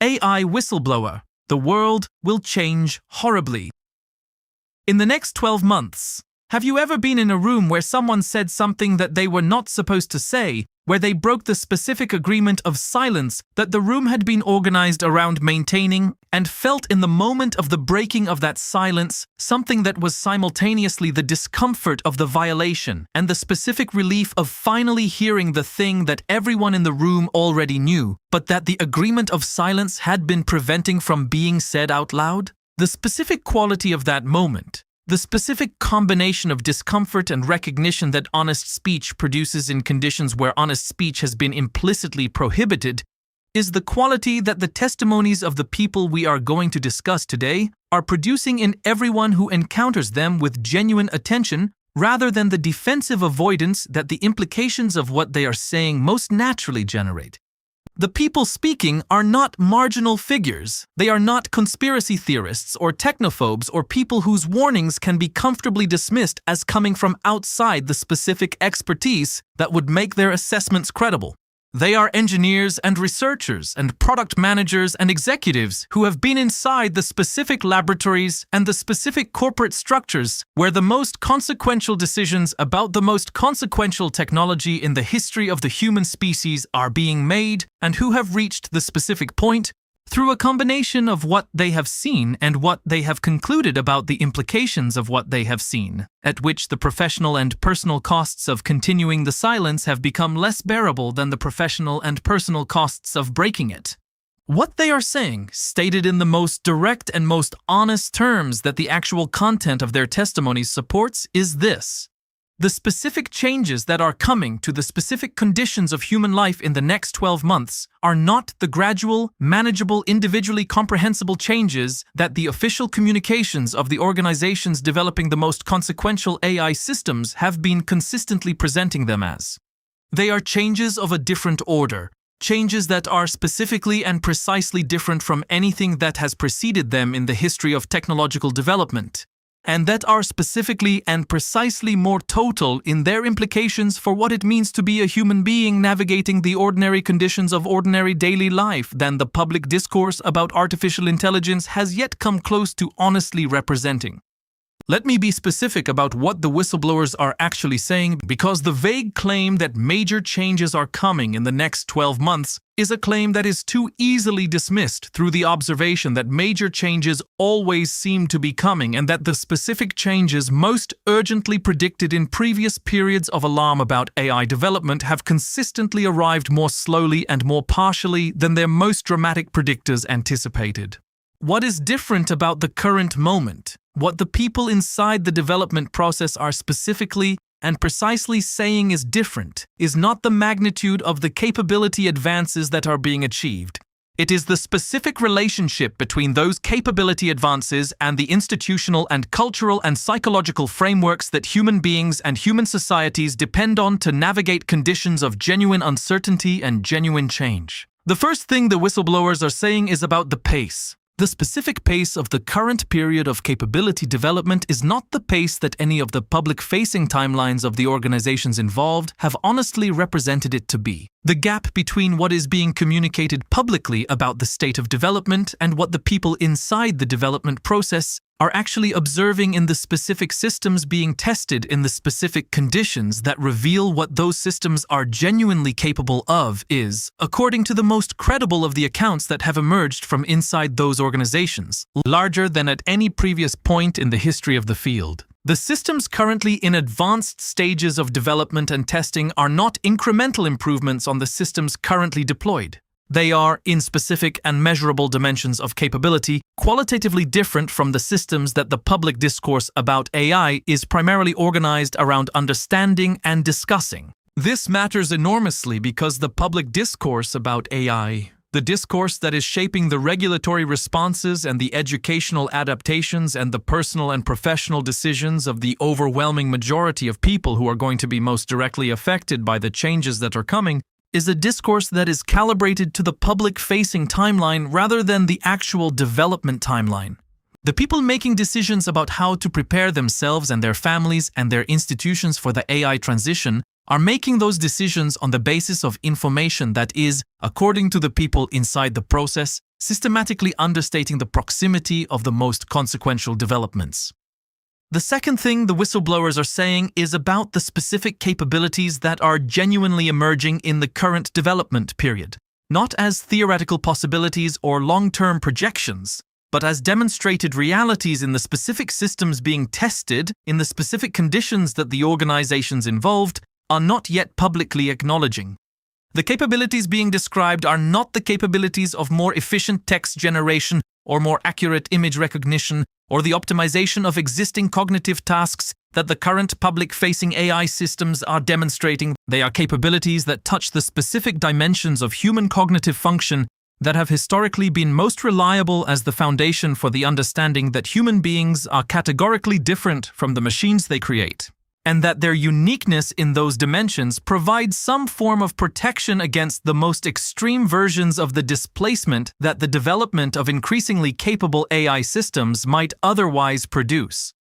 AI Whistleblower. The world will change horribly. In the next 12 months, have you ever been in a room where someone said something that they were not supposed to say, where they broke the specific agreement of silence that the room had been organized around maintaining, and felt in the moment of the breaking of that silence something that was simultaneously the discomfort of the violation and the specific relief of finally hearing the thing that everyone in the room already knew, but that the agreement of silence had been preventing from being said out loud? The specific quality of that moment, the specific combination of discomfort and recognition that honest speech produces in conditions where honest speech has been implicitly prohibited, is the quality that the testimonies of the people we are going to discuss today are producing in everyone who encounters them with genuine attention, rather than the defensive avoidance that the implications of what they are saying most naturally generate. The people speaking are not marginal figures. They are not conspiracy theorists or technophobes or people whose warnings can be comfortably dismissed as coming from outside the specific expertise that would make their assessments credible. They are engineers and researchers and product managers and executives who have been inside the specific laboratories and the specific corporate structures where the most consequential decisions about the most consequential technology in the history of the human species are being made, and who have reached the specific point through a combination of what they have seen and what they have concluded about the implications of what they have seen, at which the professional and personal costs of continuing the silence have become less bearable than the professional and personal costs of breaking it. What they are saying, stated in the most direct and most honest terms that the actual content of their testimonies supports, is this: the specific changes that are coming to the specific conditions of human life in the next 12 months are not the gradual, manageable, individually comprehensible changes that the official communications of the organizations developing the most consequential AI systems have been consistently presenting them as. They are changes of a different order, changes that are specifically and precisely different from anything that has preceded them in the history of technological development, and that are specifically and precisely more total in their implications for what it means to be a human being navigating the ordinary conditions of ordinary daily life than the public discourse about artificial intelligence has yet come close to honestly representing. Let me be specific about what the whistleblowers are actually saying, because the vague claim that major changes are coming in the next 12 months is a claim that is too easily dismissed through the observation that major changes always seem to be coming, and that the specific changes most urgently predicted in previous periods of alarm about AI development have consistently arrived more slowly and more partially than their most dramatic predictors anticipated. What is different about the current moment, what the people inside the development process are specifically and precisely saying is different, is not the magnitude of the capability advances that are being achieved. It is the specific relationship between those capability advances and the institutional and cultural and psychological frameworks that human beings and human societies depend on to navigate conditions of genuine uncertainty and genuine change. The first thing the whistleblowers are saying is about the pace. The specific pace of the current period of capability development is not the pace that any of the public-facing timelines of the organizations involved have honestly represented it to be. The gap between what is being communicated publicly about the state of development and what the people inside the development process are actually observing in the specific systems being tested in the specific conditions that reveal what those systems are genuinely capable of is, according to the most credible of the accounts that have emerged from inside those organizations, larger than at any previous point in the history of the field. The systems currently in advanced stages of development and testing are not incremental improvements on the systems currently deployed. They are, in specific and measurable dimensions of capability, qualitatively different from the systems that the public discourse about AI is primarily organized around understanding and discussing. This matters enormously because the public discourse about AI, the discourse that is shaping the regulatory responses and the educational adaptations and the personal and professional decisions of the overwhelming majority of people who are going to be most directly affected by the changes that are coming, is a discourse that is calibrated to the public-facing timeline rather than the actual development timeline. The people making decisions about how to prepare themselves and their families and their institutions for the AI transition are making those decisions on the basis of information that is, according to the people inside the process, systematically understating the proximity of the most consequential developments. The second thing the whistleblowers are saying is about the specific capabilities that are genuinely emerging in the current development period, not as theoretical possibilities or long-term projections, but as demonstrated realities in the specific systems being tested, in the specific conditions that the organizations involved are not yet publicly acknowledging. The capabilities being described are not the capabilities of more efficient text generation or more accurate image recognition or the optimization of existing cognitive tasks that the current public-facing AI systems are demonstrating. They are capabilities that touch the specific dimensions of human cognitive function that have historically been most reliable as the foundation for the understanding that human beings are categorically different from the machines they create, and that their uniqueness in those dimensions provides some form of protection against the most extreme versions of the displacement that the development of increasingly capable AI systems might otherwise produce.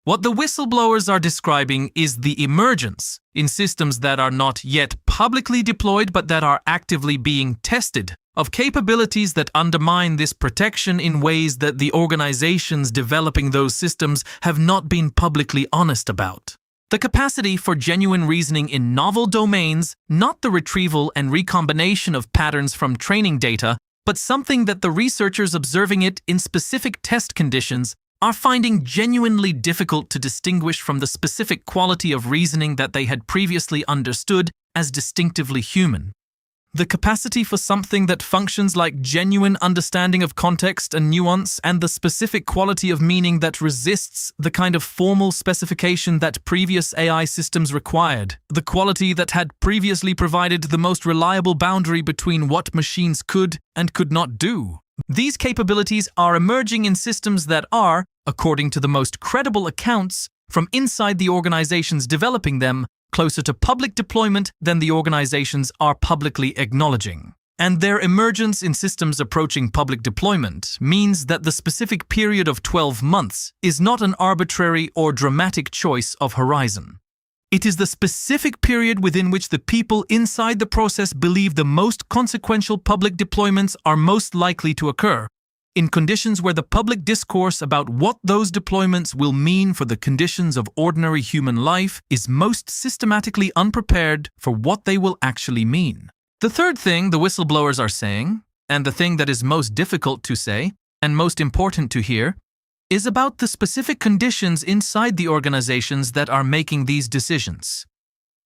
What the whistleblowers are describing is the emergence, in systems that are not yet publicly deployed but that are actively being tested, of capabilities that undermine this protection in ways that the organizations developing those systems have not been publicly honest about. The capacity for genuine reasoning in novel domains, not the retrieval and recombination of patterns from training data, but something that the researchers observing it in specific test conditions are finding genuinely difficult to distinguish from the specific quality of reasoning that they had previously understood as distinctively human. The capacity for something that functions like genuine understanding of context and nuance and the specific quality of meaning that resists the kind of formal specification that previous AI systems required, the quality that had previously provided the most reliable boundary between what machines could and could not do. These capabilities are emerging in systems that are, according to the most credible accounts from inside the organizations developing them, closer to public deployment than the organizations are publicly acknowledging. And their emergence in systems approaching public deployment means that the specific period of 12 months is not an arbitrary or dramatic choice of horizon. It is the specific period within which the people inside the process believe the most consequential public deployments are most likely to occur, in conditions where the public discourse about what those deployments will mean for the conditions of ordinary human life is most systematically unprepared for what they will actually mean. The third thing the whistleblowers are saying, and the thing that is most difficult to say and most important to hear, is about the specific conditions inside the organizations that are making these decisions.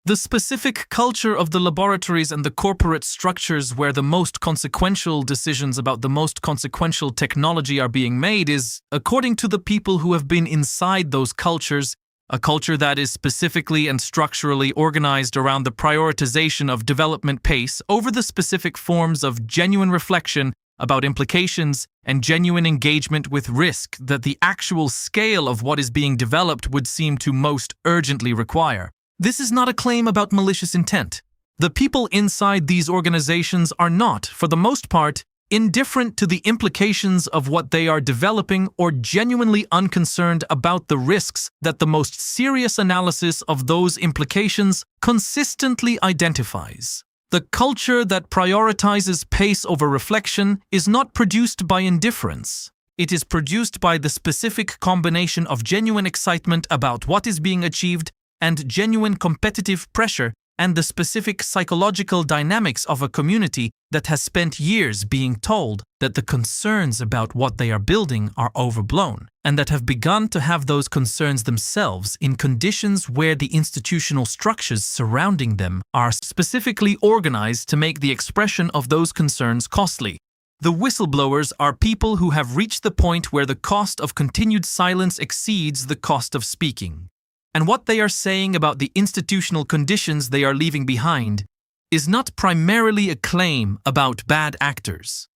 The specific culture of the laboratories and the corporate structures where the most consequential decisions about the most consequential technology are being made is, according to the people who have been inside those cultures, a culture that is specifically and structurally organized around the prioritization of development pace over the specific forms of genuine reflection about implications and genuine engagement with risk that the actual scale of what is being developed would seem to most urgently require. This is not a claim about malicious intent. The people inside these organizations are not, for the most part, indifferent to the implications of what they are developing or genuinely unconcerned about the risks that the most serious analysis of those implications consistently identifies. The culture that prioritizes pace over reflection is not produced by indifference. It is produced by the specific combination of genuine excitement about what is being achieved and genuine competitive pressure and the specific psychological dynamics of a community that has spent years being told that the concerns about what they are building are overblown, and that have begun to have those concerns themselves in conditions where the institutional structures surrounding them are specifically organized to make the expression of those concerns costly. The whistleblowers are people who have reached the point where the cost of continued silence exceeds the cost of speaking. And what they are saying about the institutional conditions they are leaving behind is not primarily a claim about bad actors.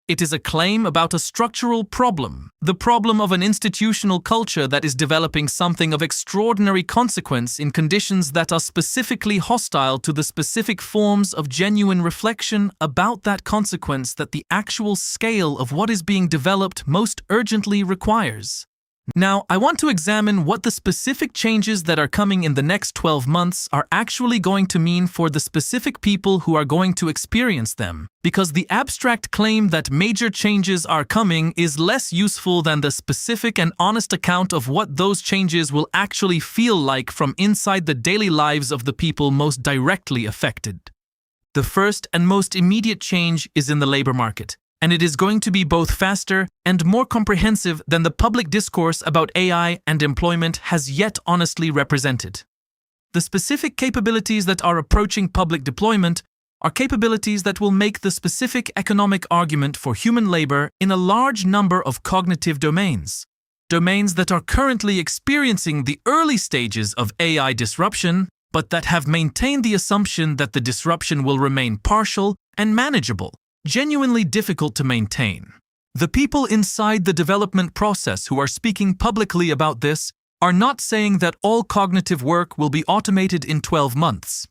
It is a claim about a structural problem, the problem of an institutional culture that is developing something of extraordinary consequence in conditions that are specifically hostile to the specific forms of genuine reflection about that consequence that the actual scale of what is being developed most urgently requires. Now, I want to examine what the specific changes that are coming in the next 12 months are actually going to mean for the specific people who are going to experience them, because the abstract claim that major changes are coming is less useful than the specific and honest account of what those changes will actually feel like from inside the daily lives of the people most directly affected. The first and most immediate change is in the labor market, and it is going to be both faster and more comprehensive than the public discourse about AI and employment has yet honestly represented. The specific capabilities that are approaching public deployment are capabilities that will make the specific economic argument for human labor in a large number of cognitive domains. Domains that are currently experiencing the early stages of AI disruption, but that have maintained the assumption that the disruption will remain partial and manageable, genuinely difficult to maintain. The people inside the development process who are speaking publicly about this are not saying that all cognitive work will be automated in 12 months.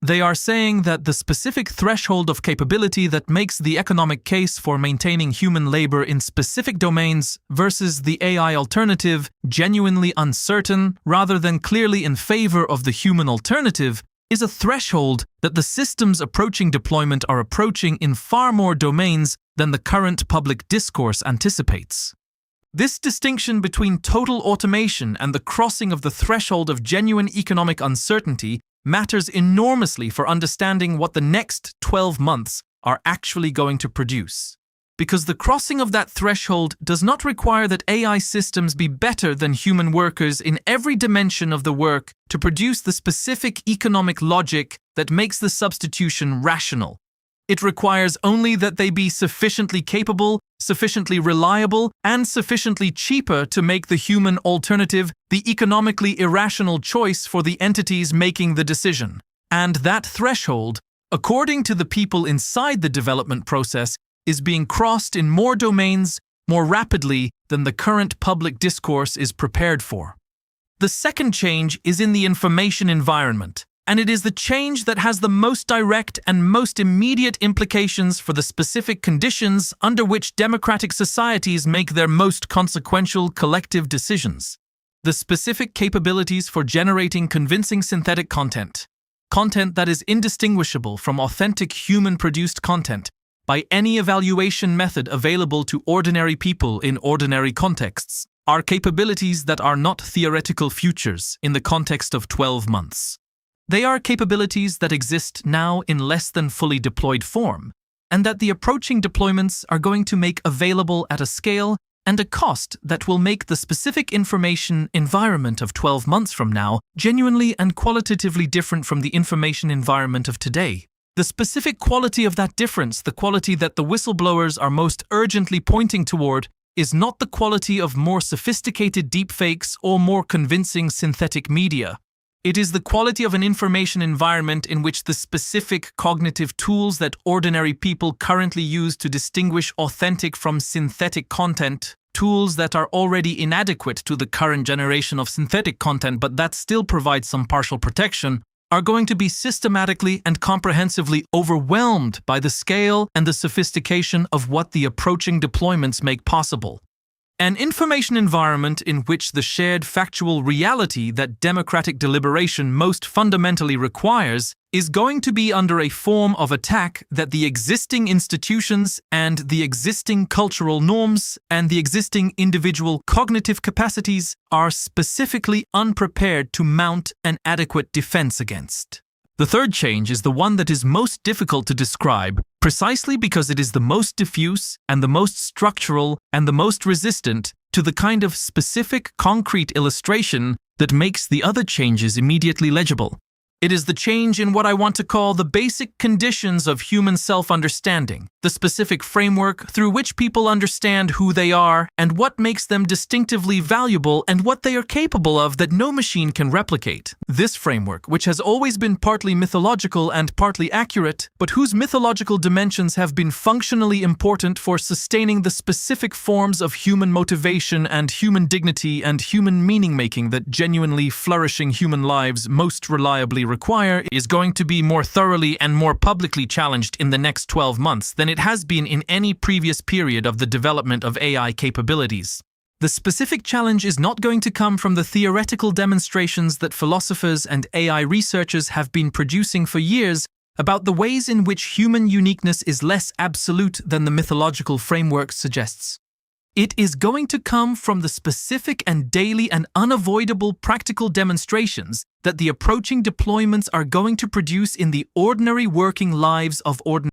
They are saying that the specific threshold of capability that makes the economic case for maintaining human labor in specific domains versus the AI alternative genuinely uncertain rather than clearly in favor of the human alternative is a threshold that the systems approaching deployment are approaching in far more domains than the current public discourse anticipates. This distinction between total automation and the crossing of the threshold of genuine economic uncertainty matters enormously for understanding what the next 12 months are actually going to produce. Because the crossing of that threshold does not require that AI systems be better than human workers in every dimension of the work to produce the specific economic logic that makes the substitution rational. It requires only that they be sufficiently capable, sufficiently reliable, and sufficiently cheaper to make the human alternative the economically irrational choice for the entities making the decision. And that threshold, according to the people inside the development process, is being crossed in more domains more rapidly than the current public discourse is prepared for. The second change is in the information environment, and it is the change that has the most direct and most immediate implications for the specific conditions under which democratic societies make their most consequential collective decisions. The specific capabilities for generating convincing synthetic content, content that is indistinguishable from authentic human-produced content, by any evaluation method available to ordinary people in ordinary contexts, are capabilities that are not theoretical futures in the context of 12 months. They are capabilities that exist now in less than fully deployed form, and that the approaching deployments are going to make available at a scale and a cost that will make the specific information environment of 12 months from now genuinely and qualitatively different from the information environment of today. The specific quality of that difference, the quality that the whistleblowers are most urgently pointing toward, is not the quality of more sophisticated deepfakes or more convincing synthetic media. It is the quality of an information environment in which the specific cognitive tools that ordinary people currently use to distinguish authentic from synthetic content, tools that are already inadequate to the current generation of synthetic content but that still provide some partial protection, are going to be systematically and comprehensively overwhelmed by the scale and the sophistication of what the approaching deployments make possible. An information environment in which the shared factual reality that democratic deliberation most fundamentally requires is going to be under a form of attack that the existing institutions and the existing cultural norms and the existing individual cognitive capacities are specifically unprepared to mount an adequate defense against. The third change is the one that is most difficult to describe, precisely because it is the most diffuse and the most structural and the most resistant to the kind of specific, concrete illustration that makes the other changes immediately legible. It is the change in what I want to call the basic conditions of human self-understanding, the specific framework through which people understand who they are and what makes them distinctively valuable and what they are capable of that no machine can replicate. This framework, which has always been partly mythological and partly accurate, but whose mythological dimensions have been functionally important for sustaining the specific forms of human motivation and human dignity and human meaning-making that genuinely flourishing human lives most reliably require, is going to be more thoroughly and more publicly challenged in the next 12 months than it has been in any previous period of the development of AI capabilities. The specific challenge is not going to come from the theoretical demonstrations that philosophers and AI researchers have been producing for years about the ways in which human uniqueness is less absolute than the mythological framework suggests. It is going to come from the specific and daily and unavoidable practical demonstrations that the approaching deployments are going to produce in the ordinary working lives of ordinary